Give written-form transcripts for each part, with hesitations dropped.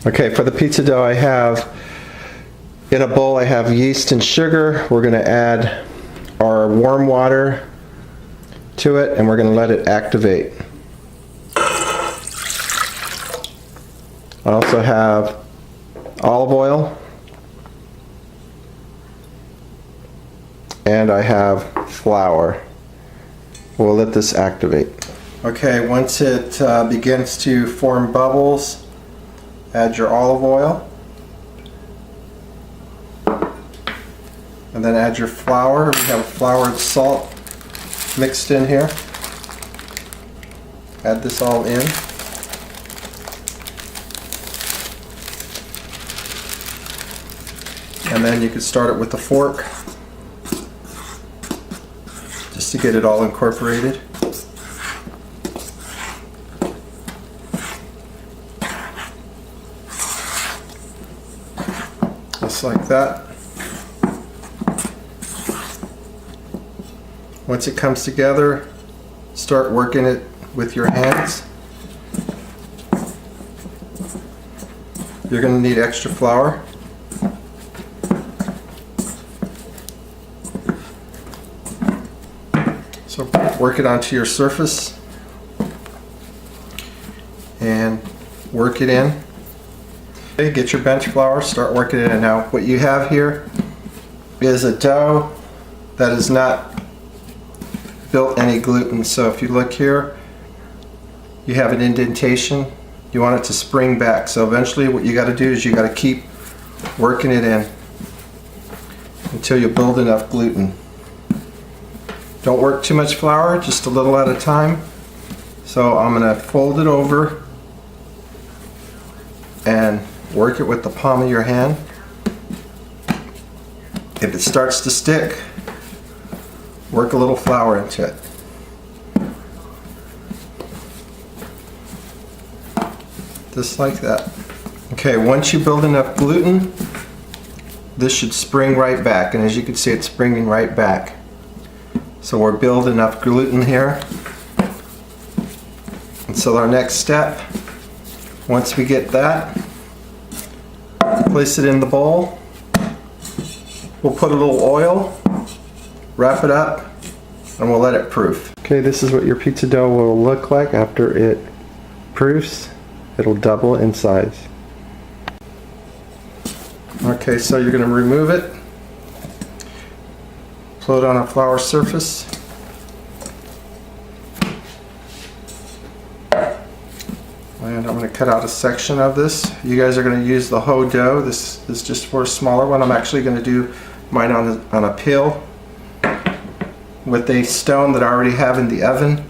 Okay, for the pizza dough I have, in a bowl I have yeast and sugar. We're going to add our warm water to it and we're going to let it activate. I also have olive oil and I have flour. We'll let this activate. Okay, once it begins to form bubbles, add your olive oil and then add your flour. We have flour and salt mixed in here. Add this all in. And then you can start it with a fork just to get it all incorporated. Just like that. Once it comes together, start working it with your hands. You're going to need extra flour. So work it onto your surface and work it in. Okay, get your bench flour, start working it in. Now what you have here is a dough that is not built any gluten. So if you look here, you have an indentation. You want it to spring back. So eventually what you got to do is you got to keep working it in until you build enough gluten. Don't work too much flour, just a little at a time. So I'm going to fold it over and work it with the palm of your hand. If it starts to stick, work a little flour into it. Just like that. Okay, once you build enough gluten, this should spring right back. And as you can see, it's springing right back. So we're building enough gluten here. And so our next step, once we get that, place it in the bowl. We'll put a little oil, wrap it up, and we'll let it proof. Okay, this is what your pizza dough will look like after it proofs. It'll double in size. Okay, so you're going to remove it. Put it on a flour surface. And I'm going to cut out a section of this. You guys are going to use the whole dough. This is just for a smaller one. I'm actually going to do mine on a pail with a stone that I already have in the oven.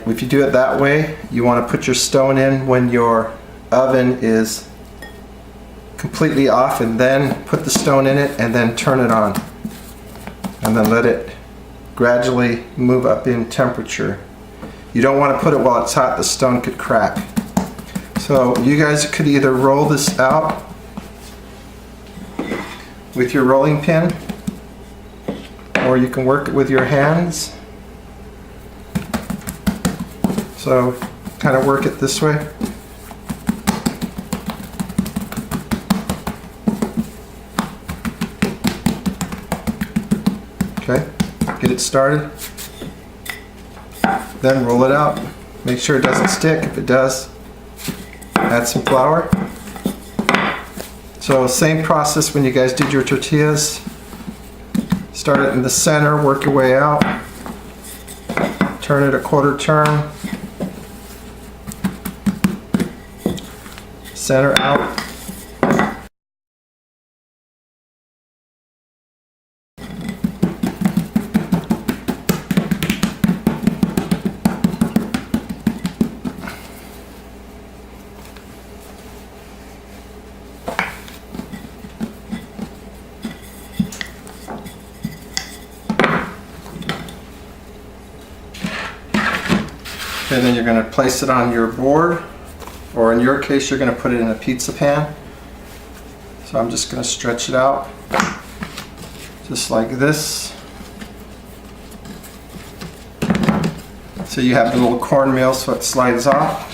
If you do it that way, you want to put your stone in when your oven is completely off, and then put the stone in it and then turn it on and then let it gradually move up in temperature. You don't want to put it while it's hot, the stone could crack. So you guys could either roll this out with your rolling pin, or you can work it with your hands. So kind of work it this way. Okay, get it started. Then roll it out. Make sure it doesn't stick. If it does, add some flour. So same process when you guys did your tortillas. Start it in the center, work your way out. Turn it a quarter turn. Center out. And then you're going to place it on your board, or in your case you're going to put it in a pizza pan. So I'm just going to stretch it out just like this. So you have the little cornmeal so it slides off.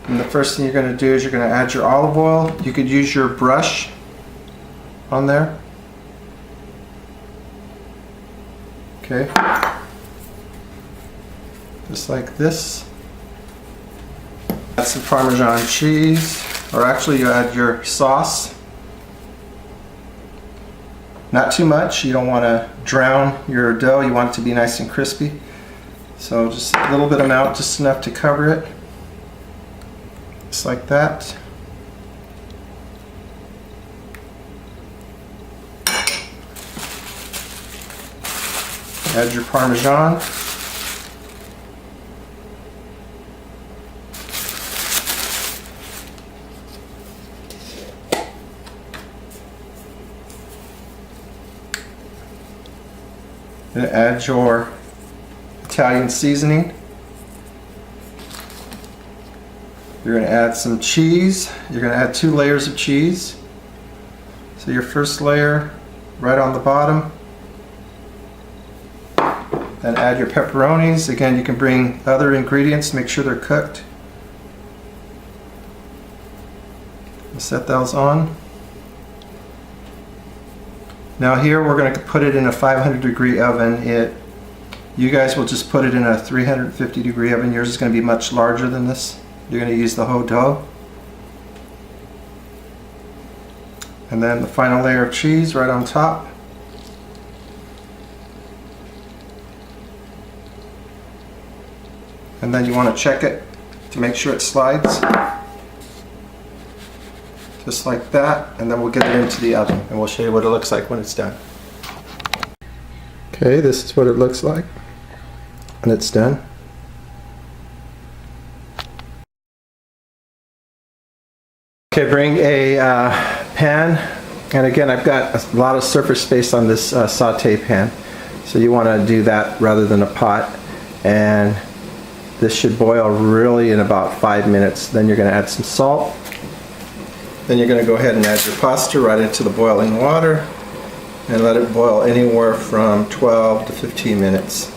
And the first thing you're going to do is you're going to add your olive oil. You could use your brush on there. Okay. Just like this. Add some Parmesan cheese, or actually you add your sauce. Not too much, you don't want to drown your dough, you want it to be nice and crispy. So just a little bit amount, just enough to cover it. Just like that. Add your Parmesan. And add your Italian seasoning. You're going to add some cheese. You're going to add 2 layers of cheese. So your first layer right on the bottom. Then add your pepperonis. Again, you can bring other ingredients, make sure they're cooked. Set those on. Now here we're going to put it in a 500-degree oven. You guys will just put it in a 350-degree oven. Yours is going to be much larger than this. You're going to use the whole dough. And then the final layer of cheese right on top. And then you want to check it to make sure it slides. Just like that, and then we'll get it into the oven and we'll show you what it looks like when it's done. Okay, this is what it looks like when it's done. Okay, bring a pan, and again I've got a lot of surface space on this saute pan, so you want to do that rather than a pot. And this should boil really in about 5 minutes. Then you're going to add some salt. Then you're going to go ahead and add your pasta right into the boiling water and let it boil anywhere from 12 to 15 minutes.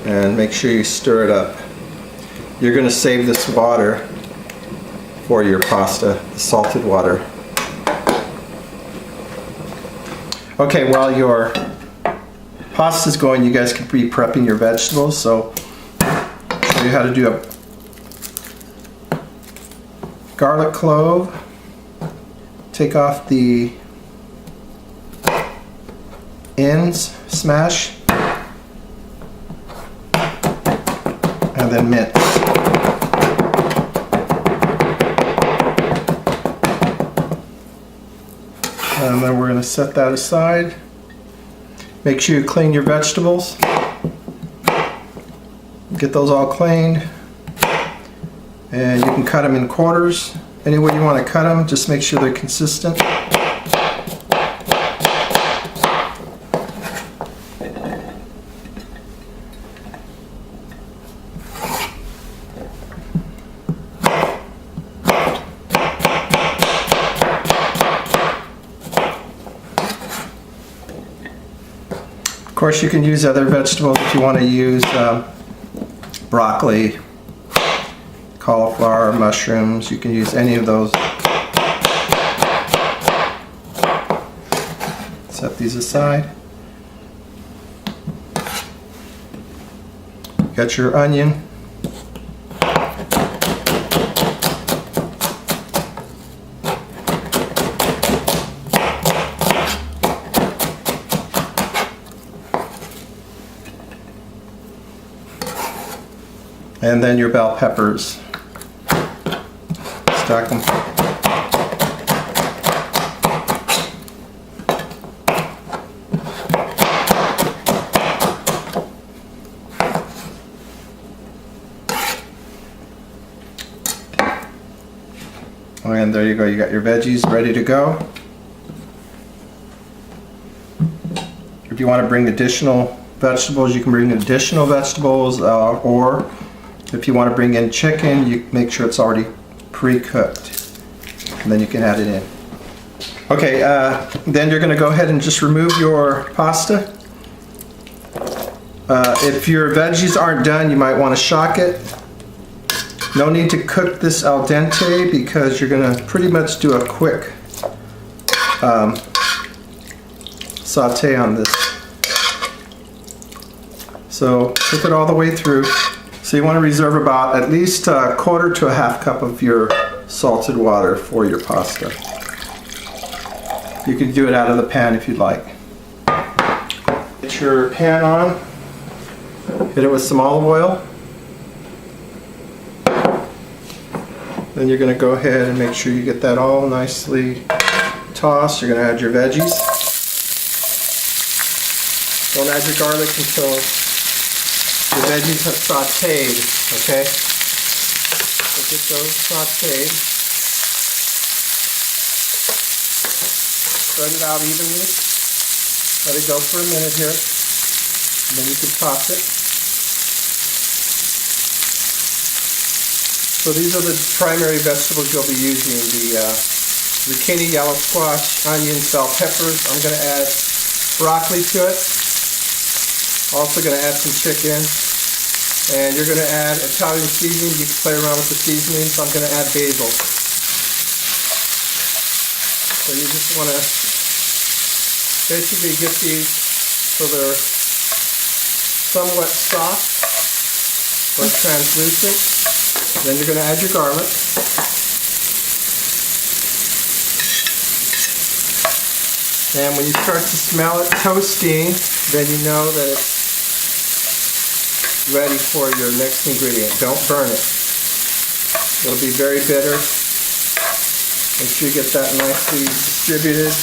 And make sure you stir it up. You're going to save this water for your pasta, the salted water. Okay, while your pasta's going, you guys could be prepping your vegetables. So I'll show you how to do a garlic clove. Take off the ends, smash, and then mince. And then we're going to set that aside. Make sure you clean your vegetables. Get those all cleaned. And you can cut them in quarters. Any way you want to cut them, just make sure they're consistent. Of course, you can use other vegetables if you want to use broccoli, cauliflower, mushrooms. You can use any of those. Set these aside. Got your onion. And then your bell peppers. Stack them. And there you go, you got your veggies ready to go. If you want to bring additional vegetables, you can bring additional vegetables, or if you want to bring in chicken, you make sure it's already pre-cooked, and then you can add it in. Okay, then you're going to go ahead and just remove your pasta. If your veggies aren't done, you might want to shock it. No need to cook this al dente because you're going to pretty much do a quick saute on this. So cook it all the way through. So you want to reserve about at least a quarter to a half cup of your salted water for your pasta. You can do it out of the pan if you'd like. Get your pan on, hit it with some olive oil. Then you're going to go ahead and make sure you get that all nicely tossed. You're going to add your veggies. Don't add your garlic until the veggies have sauteed, okay? So get those sauteed. Spread it out evenly. Let it go for a minute here. And then you can toss it. So these are the primary vegetables you'll be using. The zucchini, yellow squash, onions, bell peppers. I'm going to add broccoli to it. Also going to add some chicken. And you're going to add Italian seasoning. You can play around with the seasoning. So I'm going to add basil. So you just want to basically get these so they're somewhat soft or translucent. Then you're going to add your garlic. And when you start to smell it toasting, then you know that it's ready for your next ingredient. Don't burn it. It'll be very bitter. Make sure you get that nicely distributed.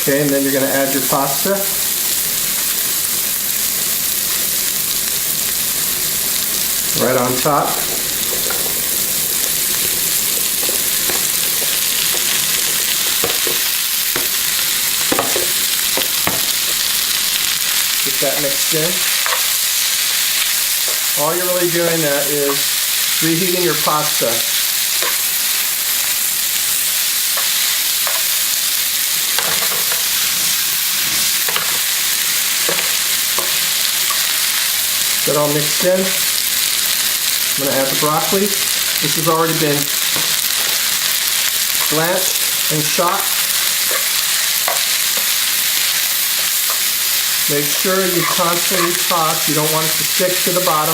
Okay, and then you're going to add your pasta. Right on top. Get that mixed in. All you're really doing is reheating your pasta. Get all mixed in. I'm going to add the broccoli. This has already been blanched and chopped. Make sure you constantly toss. You don't want it to stick to the bottom.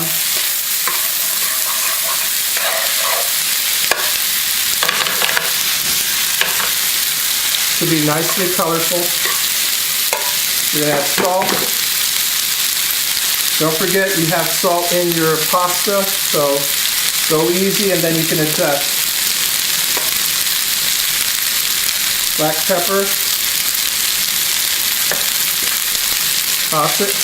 Should be nicely colorful. You're going to add salt. Don't forget you have salt in your pasta, so go easy and then you can adjust. Black pepper. Toss it.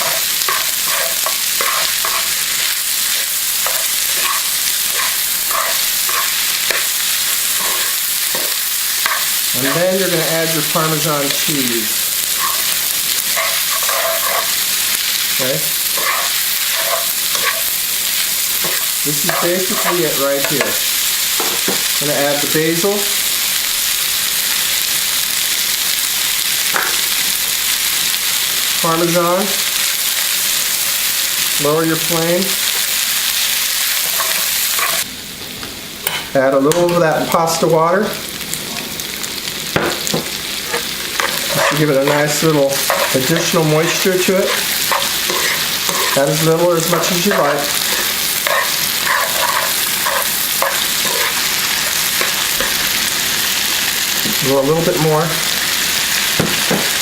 And then you're going to add your Parmesan cheese. Okay? This is basically it right here. I'm going to add the basil. Parmesan. Lower your flame. Add a little of that pasta water. Just to give it a nice little additional moisture to it. Add as little or as much as you like. Go a little bit more,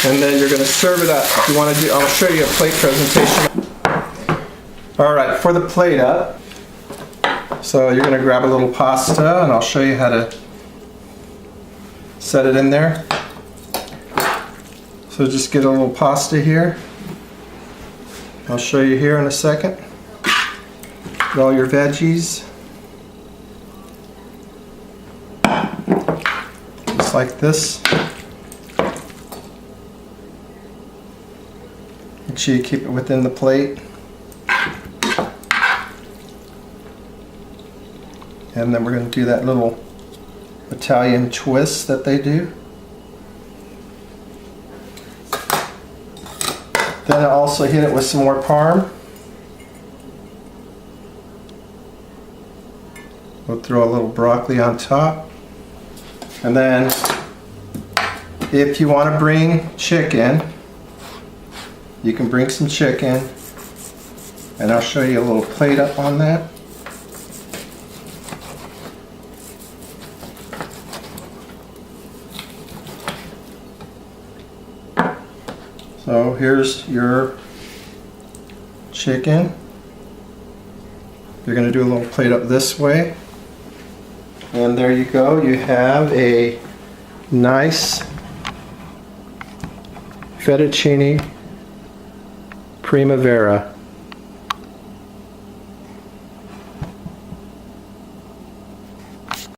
and then you're going to serve it up. If you want to do, I'll show you a plate presentation. All right, for the plate up, so you're going to grab a little pasta, and I'll show you how to set it in there. So just get a little pasta here. I'll show you here in a second. Get all your veggies. Like this. Make sure you keep it within the plate. And then we're going to do that little Italian twist that they do. Then I also hit it with some more parm. We'll throw a little broccoli on top. And then if you want to bring chicken, you can bring some chicken. And I'll show you a little plate up on that. So here's your chicken. You're going to do a little plate up this way. And there you go. You have a nice fettuccine primavera.